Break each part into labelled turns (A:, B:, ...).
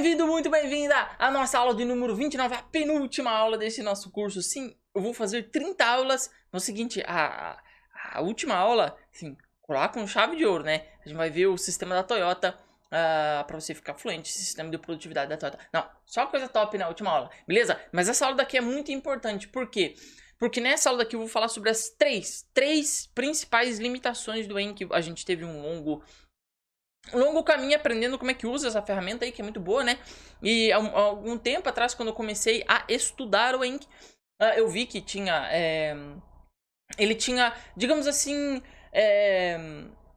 A: bem-vindo, muito bem-vinda à nossa aula de número 29, a penúltima aula desse nosso curso. Sim, eu vou fazer 30 aulas. No seguinte, a última aula, assim, colar com chave de ouro, né? A gente vai ver o sistema da Toyota pra você ficar fluente, sistema de produtividade da Toyota. Não, só coisa top na última aula, beleza? Mas essa aula daqui é muito importante, por quê? Porque nessa aula daqui eu vou falar sobre as três principais limitações do Enki. A gente teve um longo caminho aprendendo como é que usa essa ferramenta aí, que é muito boa, né? E há algum tempo atrás, quando eu comecei a estudar o Enki, eu vi que tinha... ele tinha, digamos assim...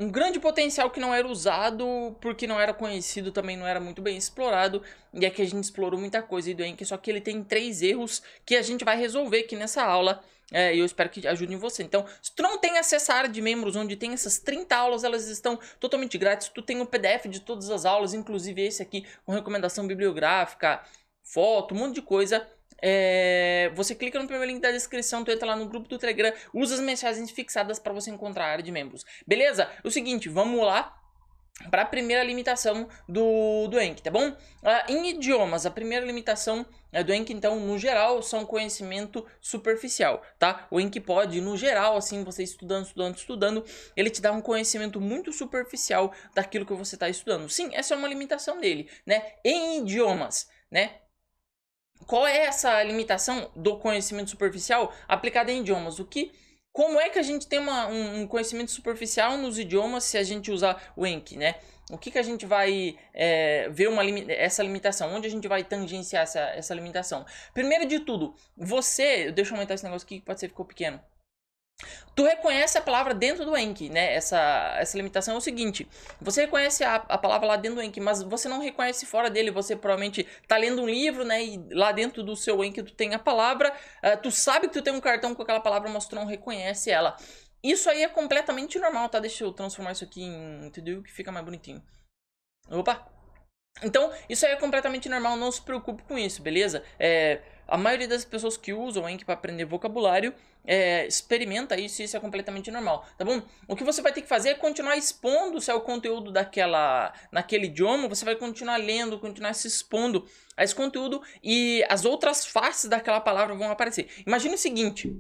A: um grande potencial que não era usado, porque não era conhecido, também não era muito bem explorado. E é que a gente explorou muita coisa aí do Enki, só que ele tem 3 erros que a gente vai resolver aqui nessa aula. E eu espero que ajudem você. Então, se tu não tem acesso à área de membros, onde tem essas 30 aulas, elas estão totalmente grátis. Tu tem o PDF de todas as aulas, inclusive esse aqui, com recomendação bibliográfica, foto, um monte de coisa. Você clica no primeiro link da descrição, tu entra lá no grupo do Telegram, usa as mensagens fixadas para você encontrar a área de membros. Beleza? O seguinte, vamos lá para a primeira limitação do Enki, tá bom? Em idiomas, a primeira limitação do Enki, então, no geral, são conhecimento superficial, tá? O Enki pode, no geral, assim, você estudando, ele te dá um conhecimento muito superficial daquilo que você está estudando. Sim, essa é uma limitação dele, né? Em idiomas, né? Qual é essa limitação do conhecimento superficial aplicada em idiomas? Como é que a gente tem um conhecimento superficial nos idiomas se a gente usar o Enki, né? O que a gente vai ver essa limitação? Onde a gente vai tangenciar essa limitação? Primeiro de tudo, deixa eu aumentar esse negócio aqui que pode ser que ficou pequeno. Tu reconhece a palavra dentro do Enki, né? Essa limitação é o seguinte: você reconhece a palavra lá dentro do Enki, mas você não reconhece fora dele. Você provavelmente tá lendo um livro, né? E lá dentro do seu Enki tu tem a palavra, tu sabe que tu tem um cartão com aquela palavra, mas tu não reconhece ela. Isso aí é completamente normal, tá? Deixa eu transformar isso aqui em entendeu? Que fica mais bonitinho. Opa! Então, isso aí é completamente normal, não se preocupe com isso, beleza? A maioria das pessoas que usam o Enki para aprender vocabulário experimenta isso e isso é completamente normal, tá bom? O que você vai ter que fazer é continuar expondo o seu conteúdo naquele idioma, você vai continuar lendo, continuar se expondo a esse conteúdo e as outras faces daquela palavra vão aparecer. Imagina o seguinte...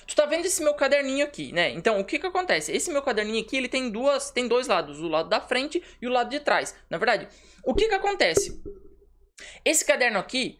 A: Tu tá vendo esse meu caderninho aqui, né? Então, o que acontece? Esse meu caderninho aqui, ele tem dois lados, o lado da frente e o lado de trás. Na verdade, o que acontece? Esse caderno aqui,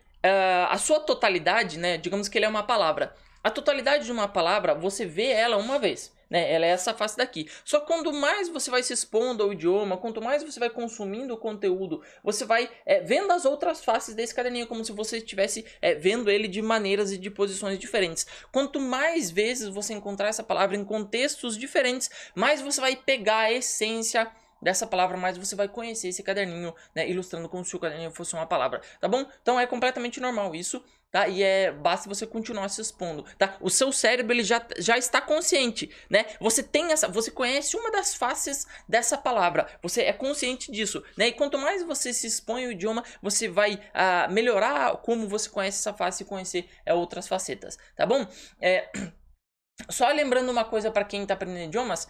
A: a sua totalidade, né? Digamos que ele é uma palavra. A totalidade de uma palavra, você vê ela uma vez, né? Ela é essa face daqui. Só que quanto mais você vai se expondo ao idioma, quanto mais você vai consumindo o conteúdo, você vai vendo as outras faces desse caderninho, como se você estivesse vendo ele de maneiras e de posições diferentes. Quanto mais vezes você encontrar essa palavra em contextos diferentes, mais você vai pegar a essência dessa palavra, mais você vai conhecer esse caderninho, né, ilustrando como se o caderninho fosse uma palavra, tá bom? Então é completamente normal isso, tá? E basta você continuar se expondo, tá? O seu cérebro, ele já está consciente, né? Você conhece uma das faces dessa palavra, você é consciente disso, né? E quanto mais você se expõe ao idioma, você vai melhorar como você conhece essa face e conhecer outras facetas, tá bom? Só lembrando uma coisa para quem está aprendendo idiomas,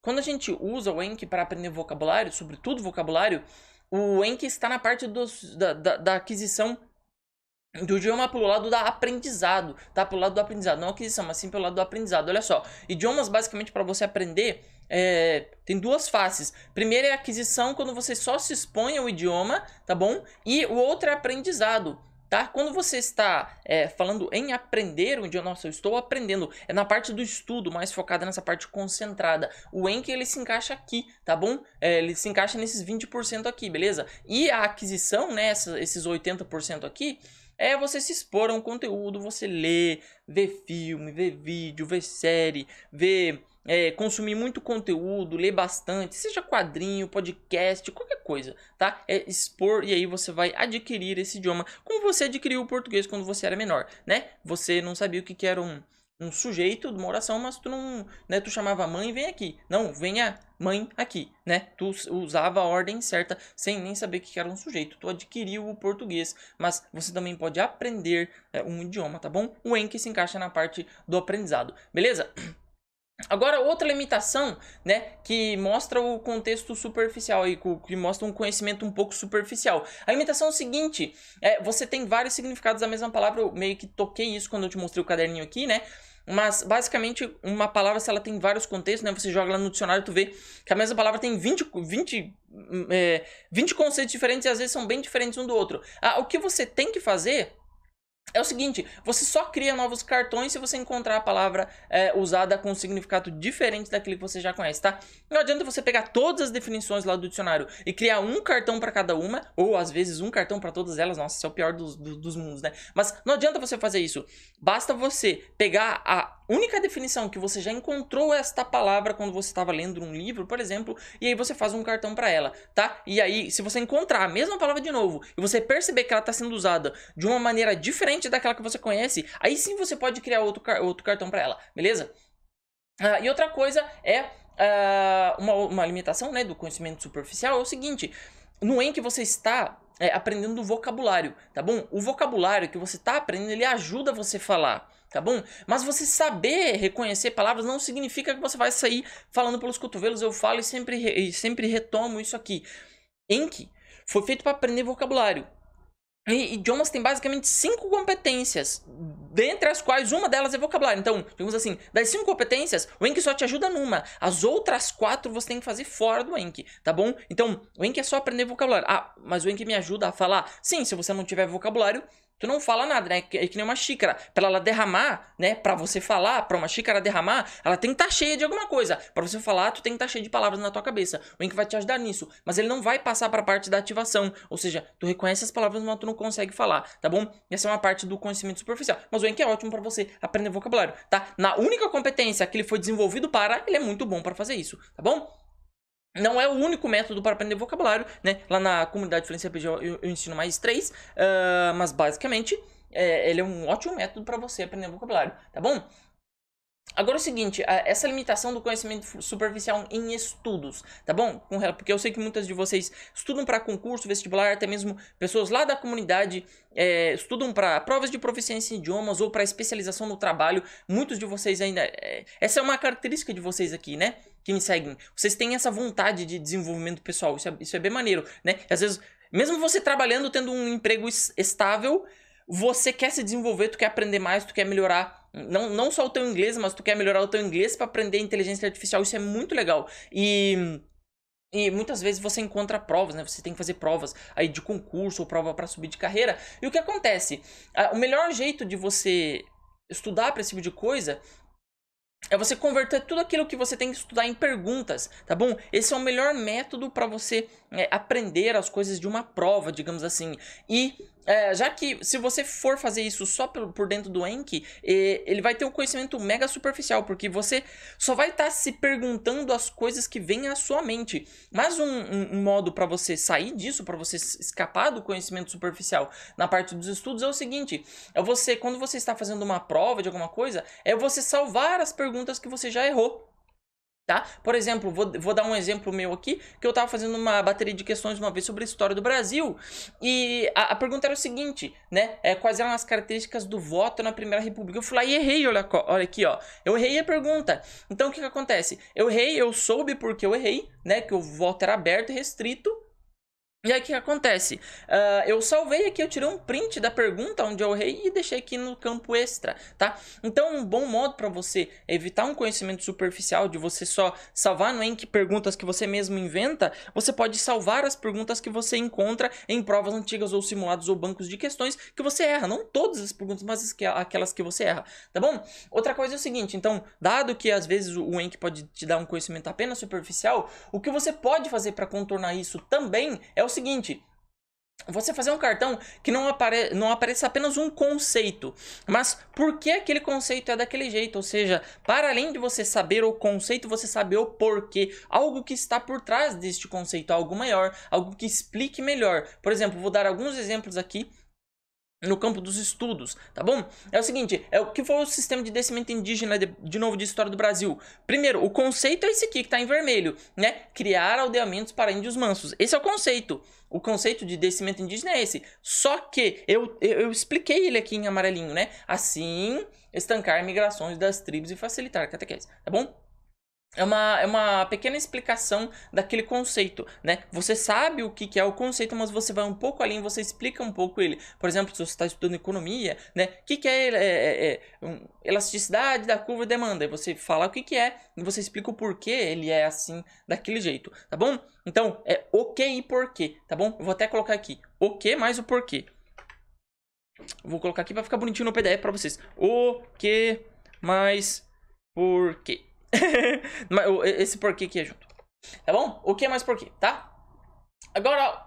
A: quando a gente usa o Enki para aprender vocabulário, sobretudo vocabulário, o Enki está na parte da aquisição do idioma pelo lado da aprendizado, tá? Pelo lado do aprendizado, não aquisição, mas sim pelo lado do aprendizado. Olha só, idiomas basicamente para você aprender tem duas faces. Primeiro é a aquisição, quando você só se expõe ao idioma, tá bom? E o outro é aprendizado. Tá? Quando você está falando em aprender um idioma, nossa, eu estou aprendendo, é na parte do estudo, mais focada nessa parte concentrada. O Enki, ele se encaixa aqui, tá bom? Ele se encaixa nesses 20% aqui, beleza? E a aquisição, né, esses 80% aqui, é você se expor a um conteúdo, você ler, ver filme, ver vídeo, ver série, consumir muito conteúdo, ler bastante, seja quadrinho, podcast, qualquer coisa, tá? Expor e aí você vai adquirir esse idioma, como você adquiriu o português quando você era menor, né? Você não sabia o que era um sujeito de uma oração, mas tu não, né? Tu chamava mãe, vem aqui. Não, venha mãe aqui, né? Tu usava a ordem certa sem nem saber o que era um sujeito. Tu adquiriu o português, mas você também pode aprender um idioma, tá bom? O Enki se encaixa na parte do aprendizado, beleza? Agora, outra limitação, né, que mostra o contexto superficial aí, que mostra um conhecimento um pouco superficial. A limitação é o seguinte, você tem vários significados da mesma palavra, eu meio que toquei isso quando eu te mostrei o caderninho aqui, né, mas basicamente uma palavra, se ela tem vários contextos, né, você joga lá no dicionário, tu vê que a mesma palavra tem 20 conceitos diferentes e às vezes são bem diferentes um do outro. O que você tem que fazer é o seguinte, você só cria novos cartões se você encontrar a palavra usada com um significado diferente daquele que você já conhece, tá? Não adianta você pegar todas as definições lá do dicionário e criar um cartão para cada uma, ou às vezes um cartão para todas elas. Nossa, isso é o pior dos mundos, né? Mas não adianta você fazer isso. Basta você pegar a única definição que você já encontrou esta palavra quando você estava lendo um livro, por exemplo, e aí você faz um cartão para ela, tá? E aí, se você encontrar a mesma palavra de novo e você perceber que ela está sendo usada de uma maneira diferente daquela que você conhece, aí sim você pode criar outro cartão para ela, beleza? E outra coisa é uma limitação, né, do conhecimento superficial é o seguinte: no Enki você está aprendendo vocabulário, tá bom? O vocabulário que você está aprendendo, ele ajuda você a falar, tá bom? Mas você saber reconhecer palavras não significa que você vai sair falando pelos cotovelos. Eu falo e sempre retomo isso aqui. Enki foi feito para aprender vocabulário. E idiomas têm basicamente 5 competências, dentre as quais uma delas é vocabulário. Então, digamos assim, das 5 competências, o Enki só te ajuda numa. As outras 4 você tem que fazer fora do Enki, tá bom? Então, o Enki é só aprender vocabulário. Mas o Enki me ajuda a falar? Sim, se você não tiver vocabulário, tu não fala nada, né? É que nem uma xícara. Pra ela derramar, né? Pra você falar, pra uma xícara derramar, ela tem que estar cheia de alguma coisa. Pra você falar, tu tem que estar cheio de palavras na tua cabeça. O Enki vai te ajudar nisso. Mas ele não vai passar pra parte da ativação. Ou seja, tu reconhece as palavras, mas tu não consegue falar, tá bom? Essa é uma parte do conhecimento superficial. Mas o Enki é ótimo pra você aprender vocabulário, tá? Na única competência que ele foi desenvolvido para, ele é muito bom pra fazer isso, tá bom? Não é o único método para aprender vocabulário, né? Lá na comunidade Fluência RPG eu ensino mais 3, mas basicamente ele é um ótimo método para você aprender vocabulário, tá bom? Agora é o seguinte, essa limitação do conhecimento superficial em estudos, tá bom? Porque eu sei que muitas de vocês estudam para concurso, vestibular, até mesmo pessoas lá da comunidade estudam para provas de proficiência em idiomas ou para especialização no trabalho. Muitos de vocês ainda... essa é uma característica de vocês aqui, né? Que me seguem. Vocês têm essa vontade de desenvolvimento pessoal, isso é bem maneiro, né? Às vezes, mesmo você trabalhando, tendo um emprego estável, você quer se desenvolver, tu quer aprender mais, tu quer melhorar não só o teu inglês, mas tu quer melhorar o teu inglês para aprender inteligência artificial. Isso é muito legal. E muitas vezes você encontra provas, né? Você tem que fazer provas aí de concurso ou prova para subir de carreira. E o que acontece? O melhor jeito de você estudar para esse tipo de coisa é você converter tudo aquilo que você tem que estudar em perguntas, tá bom? Esse é o melhor método para você aprender as coisas de uma prova, digamos assim. E já que se você for fazer isso só por dentro do Enki, ele vai ter um conhecimento mega superficial, porque você só vai estar se perguntando as coisas que vêm à sua mente. Mas um modo para você sair disso, para você escapar do conhecimento superficial na parte dos estudos é o seguinte: quando você está fazendo uma prova de alguma coisa, é você salvar as perguntas que você já errou. Tá? Por exemplo, vou dar um exemplo meu aqui, que eu estava fazendo uma bateria de questões uma vez sobre a história do Brasil, e a pergunta era o seguinte, né? Quais eram as características do voto na Primeira República? Eu fui lá e errei, olha aqui, ó. Eu errei a pergunta. Então, o que acontece? Eu errei, eu soube porque eu errei, né? Que o voto era aberto e restrito. E aí o que acontece? Eu salvei aqui, eu tirei um print da pergunta onde eu errei e deixei aqui no campo extra, tá? Então um bom modo para você evitar um conhecimento superficial, de você só salvar no Enki perguntas que você mesmo inventa, você pode salvar as perguntas que você encontra em provas antigas ou simulados ou bancos de questões que você erra. Não todas as perguntas, mas aquelas que você erra, tá bom? Outra coisa é o seguinte, então, dado que às vezes o Enki pode te dar um conhecimento apenas superficial, o que você pode fazer para contornar isso também é o seguinte: você fazer um cartão que não apareça apenas um conceito, mas por que aquele conceito é daquele jeito. Ou seja, para além de você saber o conceito, você saber o porquê, algo que está por trás deste conceito, algo maior, algo que explique melhor. Por exemplo, vou dar alguns exemplos aqui no campo dos estudos, tá bom? É o seguinte, o que foi o sistema de descimento indígena de novo de história do Brasil? Primeiro, o conceito é esse aqui que tá em vermelho, né? Criar aldeamentos para índios mansos. Esse é o conceito. O conceito de descimento indígena é esse. Só que eu expliquei ele aqui em amarelinho, né? Assim, estancar migrações das tribos e facilitar a catequese, tá bom? é uma pequena explicação daquele conceito, né? Você sabe o que é o conceito, mas você vai um pouco além, você explica um pouco ele. Por exemplo, se você está estudando economia, né? O que é elasticidade da curva de demanda? E você fala o que é e você explica o porquê ele é assim, daquele jeito, tá bom? Então, é o que e porquê, tá bom? Eu vou até colocar aqui, o que mais o porquê. Vou colocar aqui para ficar bonitinho no PDF para vocês. O que mais porquê. Esse porquê aqui é junto. Tá bom? O que mais porquê, tá? Agora,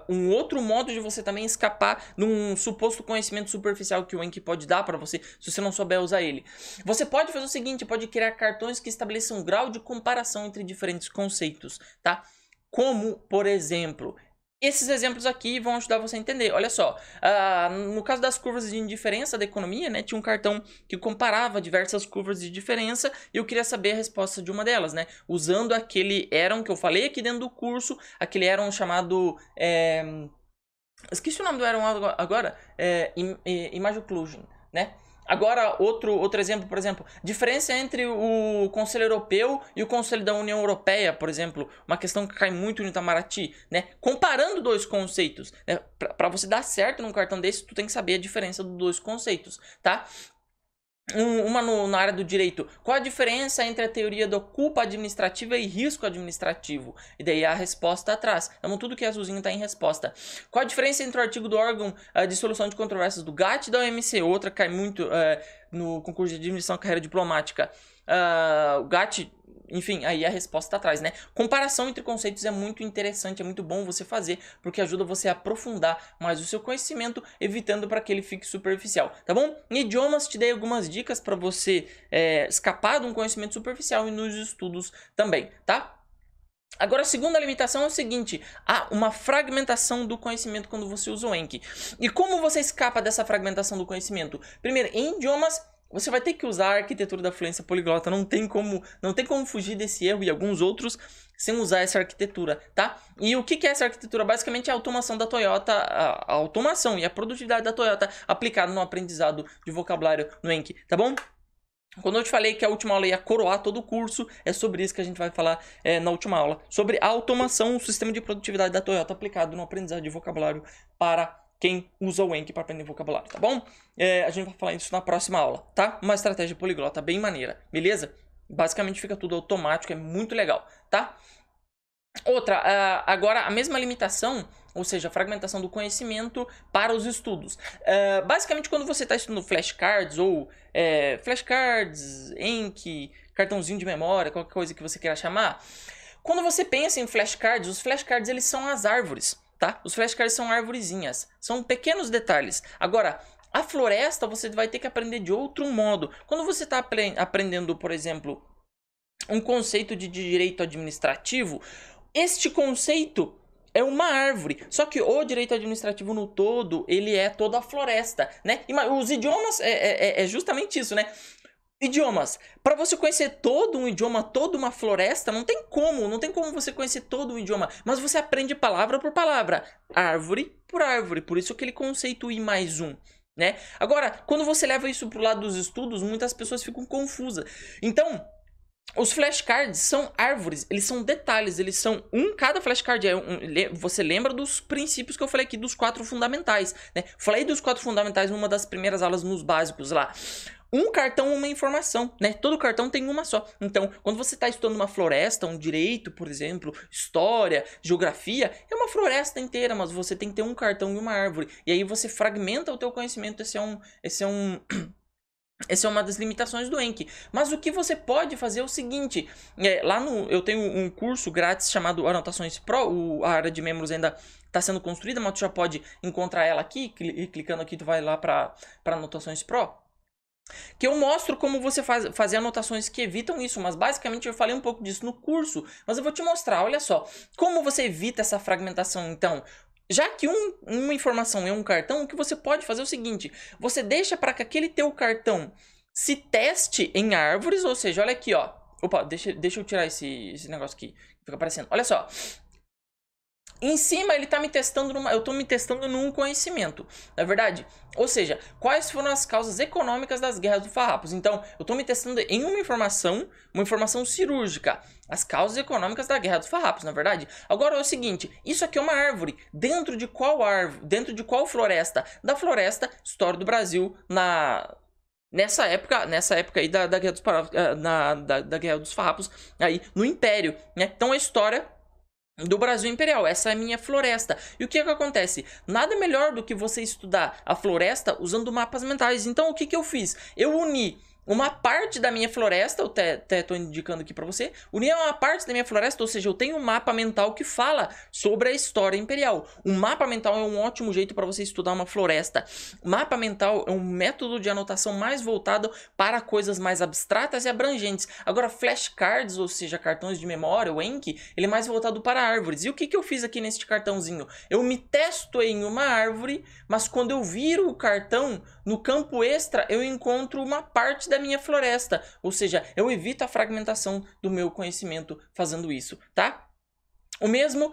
A: um outro modo de você também escapar num suposto conhecimento superficial que o Anki pode dar para você, se você não souber usar ele. Você pode fazer o seguinte, pode criar cartões que estabeleçam um grau de comparação entre diferentes conceitos, tá? Como, por exemplo, esses exemplos aqui vão ajudar você a entender. Olha só, no caso das curvas de indiferença da economia, né, tinha um cartão que comparava diversas curvas de diferença e eu queria saber a resposta de uma delas, né? Usando aquele Aeron que eu falei aqui dentro do curso, aquele Aeron chamado... esqueci o nome do Aeron agora. Image Occlusion, né? Agora, outro exemplo, por exemplo, diferença entre o Conselho Europeu e o Conselho da União Europeia, por exemplo, uma questão que cai muito no Itamaraty, né? Comparando dois conceitos, né? Para você dar certo num cartão desse, tu tem que saber a diferença dos dois conceitos, tá? Na área do direito. Qual a diferença entre a teoria da culpa administrativa e risco administrativo? E daí a resposta atrás. Então, tudo que é azulzinho está em resposta. Qual a diferença entre o artigo do órgão de solução de controvérsias do GATT e da OMC? Outra cai muito no concurso de admissão à carreira diplomática. O GATT, enfim, aí a resposta tá atrás, né? Comparação entre conceitos é muito interessante, é muito bom você fazer, porque ajuda você a aprofundar mais o seu conhecimento, evitando para que ele fique superficial, tá bom? Em idiomas, te dei algumas dicas para você escapar de um conhecimento superficial e nos estudos também, tá? Agora, a segunda limitação é o seguinte, há uma fragmentação do conhecimento quando você usa o Anki. E como você escapa dessa fragmentação do conhecimento? Primeiro, em idiomas, você vai ter que usar a arquitetura da fluência poliglota, não tem como fugir desse erro e alguns outros sem usar essa arquitetura, tá? E o que é essa arquitetura? Basicamente é a automação da Toyota, a automação e a produtividade da Toyota aplicada no aprendizado de vocabulário no Anki, tá bom? Quando eu te falei que a última aula ia coroar todo o curso, é sobre isso que a gente vai falar na última aula. Sobre a automação, o sistema de produtividade da Toyota aplicado no aprendizado de vocabulário para quem usa o Anki para aprender vocabulário, tá bom? A gente vai falar isso na próxima aula, tá? Uma estratégia poliglota bem maneira, beleza? Basicamente fica tudo automático, é muito legal, tá? Outra, agora a mesma limitação, ou seja, a fragmentação do conhecimento para os estudos. Basicamente, quando você está estudando flashcards ou flashcards, Anki, cartãozinho de memória, qualquer coisa que você queira chamar, quando você pensa em flashcards, os flashcards eles são as árvores, tá? Os flashcards são arvorezinhas, são pequenos detalhes. Agora, a floresta você vai ter que aprender de outro modo. Quando você está aprendendo, por exemplo, um conceito de direito administrativo, este conceito é uma árvore, só que o direito administrativo no todo, ele é toda a floresta, né? E os idiomas é justamente isso, né? Idiomas. Para você conhecer todo um idioma, toda uma floresta, não tem como você conhecer todo um idioma, mas você aprende palavra por palavra, árvore por árvore, por isso aquele conceito I+1, né? Agora, quando você leva isso pro lado dos estudos, muitas pessoas ficam confusas. Então, os flashcards são árvores, eles são detalhes, eles são cada flashcard você lembra dos princípios que eu falei aqui, dos 4 fundamentais, né? Falei dos 4 fundamentais numa das primeiras aulas nos básicos lá. Um cartão, uma informação, né? Todo cartão tem uma só. Então, quando você está estudando uma floresta, um direito, por exemplo, história, geografia, é uma floresta inteira, mas você tem que ter um cartão e uma árvore. E aí você fragmenta o teu conhecimento, essa é uma das limitações do Anki. Mas o que você pode fazer é o seguinte, eu tenho um curso grátis chamado Anotações Pro, a área de membros ainda está sendo construída, mas tu já pode encontrar ela aqui, e clicando aqui tu vai lá para Anotações Pro. Que eu mostro como você fazer anotações que evitam isso, mas basicamente eu falei um pouco disso no curso, mas eu vou te mostrar, olha só, como você evita essa fragmentação então. Já que uma informação é um cartão, o que você pode fazer é o seguinte, você deixa para que aquele teu cartão se teste em árvores, ou seja, olha aqui, ó, opa, deixa eu tirar esse negócio aqui, que fica aparecendo, olha só. Em cima ele tá me testando eu tô me testando num conhecimento, na verdade. Ou seja, quais foram as causas econômicas das guerras dos farrapos? Então, eu tô me testando em uma informação cirúrgica, as causas econômicas da guerra dos farrapos, na verdade. Agora é o seguinte, isso aqui é uma árvore. Dentro de qual árvore? Dentro de qual floresta? Da floresta História do Brasil nessa época aí da guerra da guerra dos farrapos aí no Império, né? Então a história do Brasil Imperial, essa é a minha floresta. E o que acontece? Nada melhor do que você estudar a floresta usando mapas mentais. Então o que eu fiz? Eu uni uma parte da minha floresta, eu até tô indicando aqui pra você, uni uma parte da minha floresta, ou seja, eu tenho um mapa mental que fala sobre a história imperial. Um mapa mental é um ótimo jeito para você estudar uma floresta. Mapa mental é um método de anotação mais voltado para coisas mais abstratas e abrangentes. Agora, flashcards, ou seja, cartões de memória, o Enki, ele é mais voltado para árvores. E o que eu fiz aqui neste cartãozinho? Eu me testo em uma árvore, mas quando eu viro o cartão, no campo extra, eu encontro uma parte da minha floresta, ou seja, eu evito a fragmentação do meu conhecimento fazendo isso, tá? O mesmo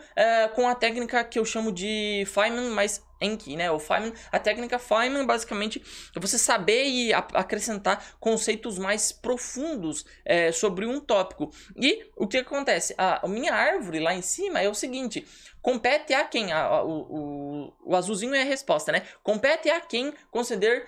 A: com a técnica que eu chamo de Feynman mais Enki, né? O Feynman, a técnica Feynman basicamente é você saber e acrescentar conceitos mais profundos sobre um tópico. E o que acontece? A minha árvore lá em cima é o seguinte: compete a quem? O azulzinho é a resposta, né? Compete a quem conceder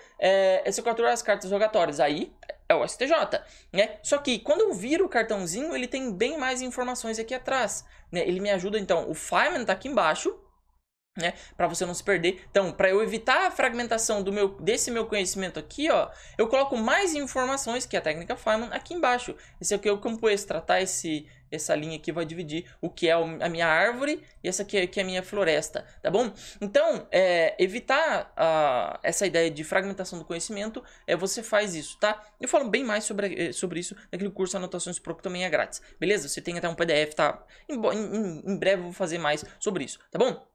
A: executor das cartas rogatórias. Aí é o STJ, né? Só que quando eu viro o cartãozinho, ele tem bem mais informações aqui atrás, né? Ele me ajuda, então, o Feynman tá aqui embaixo, né, para você não se perder. Então, para eu evitar a fragmentação desse meu conhecimento aqui, ó, eu coloco mais informações, que é a técnica Feynman, aqui embaixo. Esse aqui é o campo extra, tá? Essa linha aqui vai dividir o que é a minha árvore e essa aqui é a minha floresta, tá bom? Então, evitar essa ideia de fragmentação do conhecimento, você faz isso, tá? Eu falo bem mais sobre isso naquele curso Anotações Pro, que também é grátis, beleza? Você tem até um PDF, tá? Em breve eu vou fazer mais sobre isso, tá bom?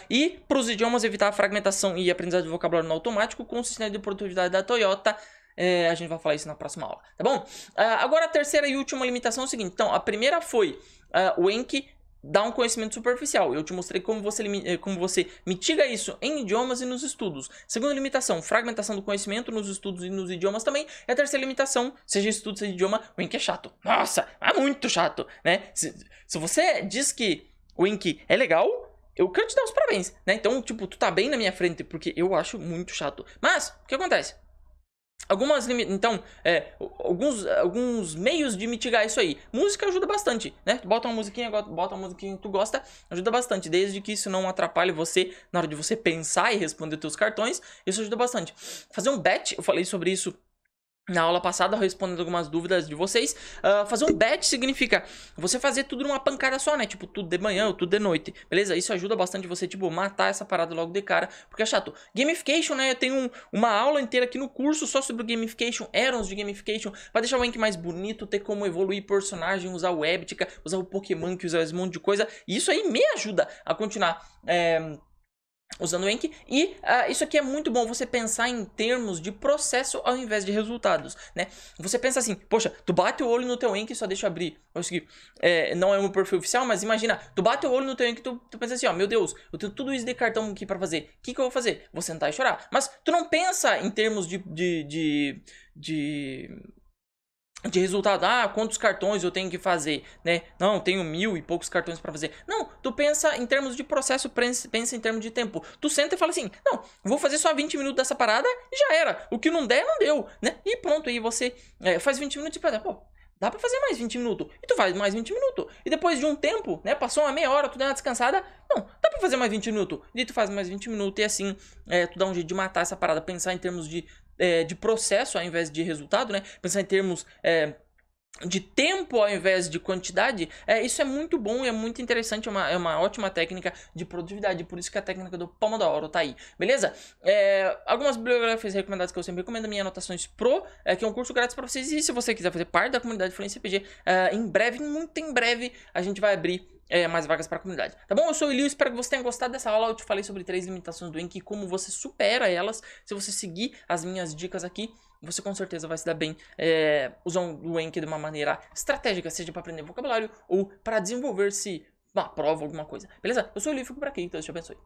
A: E para os idiomas, evitar a fragmentação e aprendizagem de vocabulário no automático com o sistema de produtividade da Toyota. A gente vai falar isso na próxima aula, tá bom? Agora a terceira e última limitação é o seguinte. Então, a primeira foi o Enki dá um conhecimento superficial. Eu te mostrei como você mitiga isso em idiomas e nos estudos. Segunda limitação, fragmentação do conhecimento nos estudos e nos idiomas também. E a terceira limitação, seja estudo, seja idioma, o Enki é chato. Nossa, é muito chato, né? Se você diz que o Enki é legal, eu quero te dar os parabéns, né? Então, tipo, tu tá bem na minha frente, porque eu acho muito chato. Mas, o que acontece? Então, alguns meios de mitigar isso aí. Música ajuda bastante, né? Bota uma musiquinha que tu gosta, ajuda bastante. Desde que isso não atrapalhe você na hora de você pensar e responder teus cartões, isso ajuda bastante. Fazer um batch, eu falei sobre isso na aula passada, respondendo algumas dúvidas de vocês. Fazer um batch significa você fazer tudo numa pancada só, né? Tipo, tudo de manhã ou tudo de noite, beleza? Isso ajuda bastante você, tipo, matar essa parada logo de cara, porque é chato. Gamification, né? Eu tenho uma aula inteira aqui no curso só sobre gamification, errors de gamification, pra deixar o Enki mais bonito, ter como evoluir personagem, usar o Webtica, usar o Pokémon, que usa esse monte de coisa. E isso aí me ajuda a continuar usando o Enki. E isso aqui é muito bom, você pensar em termos de processo ao invés de resultados, né? Você pensa assim, poxa, tu bate o olho no teu Enki, só deixa eu abrir. Não é um perfil oficial, mas imagina, tu bate o olho no teu Enki, tu pensa assim, ó, meu Deus, eu tenho tudo isso de cartão aqui pra fazer. O que eu vou fazer? Vou sentar e chorar. Mas tu não pensa em termos de resultado, quantos cartões eu tenho que fazer, né? Não, tenho 1000 e poucos cartões pra fazer. Não, tu pensa em termos de processo, pensa em termos de tempo. Tu senta e fala assim, não, vou fazer só 20 minutos dessa parada e já era. O que não der, não deu, né? E pronto, aí você faz 20 minutos e pensa, pô, dá pra fazer mais 20 minutos. E tu faz mais 20 minutos. E depois de um tempo, né, passou uma meia hora, tu deu uma descansada, não, dá pra fazer mais 20 minutos. E tu faz mais 20 minutos e assim, tu dá um jeito de matar essa parada, pensar em termos de processo ao invés de resultado, né? Pensar em termos de tempo ao invés de quantidade, isso é muito bom e é muito interessante, é uma ótima técnica de produtividade, por isso que a técnica do Pomodoro tá aí, beleza? Algumas bibliografias recomendadas que eu sempre recomendo, minha Anotações Pro, que é um curso grátis para vocês, e se você quiser fazer parte da comunidade Fluência RPG, em breve, muito em breve, a gente vai abrir mais vagas para a comunidade, tá bom? Eu sou o Elio, espero que você tenha gostado dessa aula. Eu te falei sobre 3 limitações do Enki e como você supera elas. Se você seguir as minhas dicas aqui, você com certeza vai se dar bem usando o Enki de uma maneira estratégica, seja para aprender vocabulário ou para desenvolver-se uma prova, alguma coisa. Beleza? Eu sou o Livio, fico por aqui, Deus te abençoe.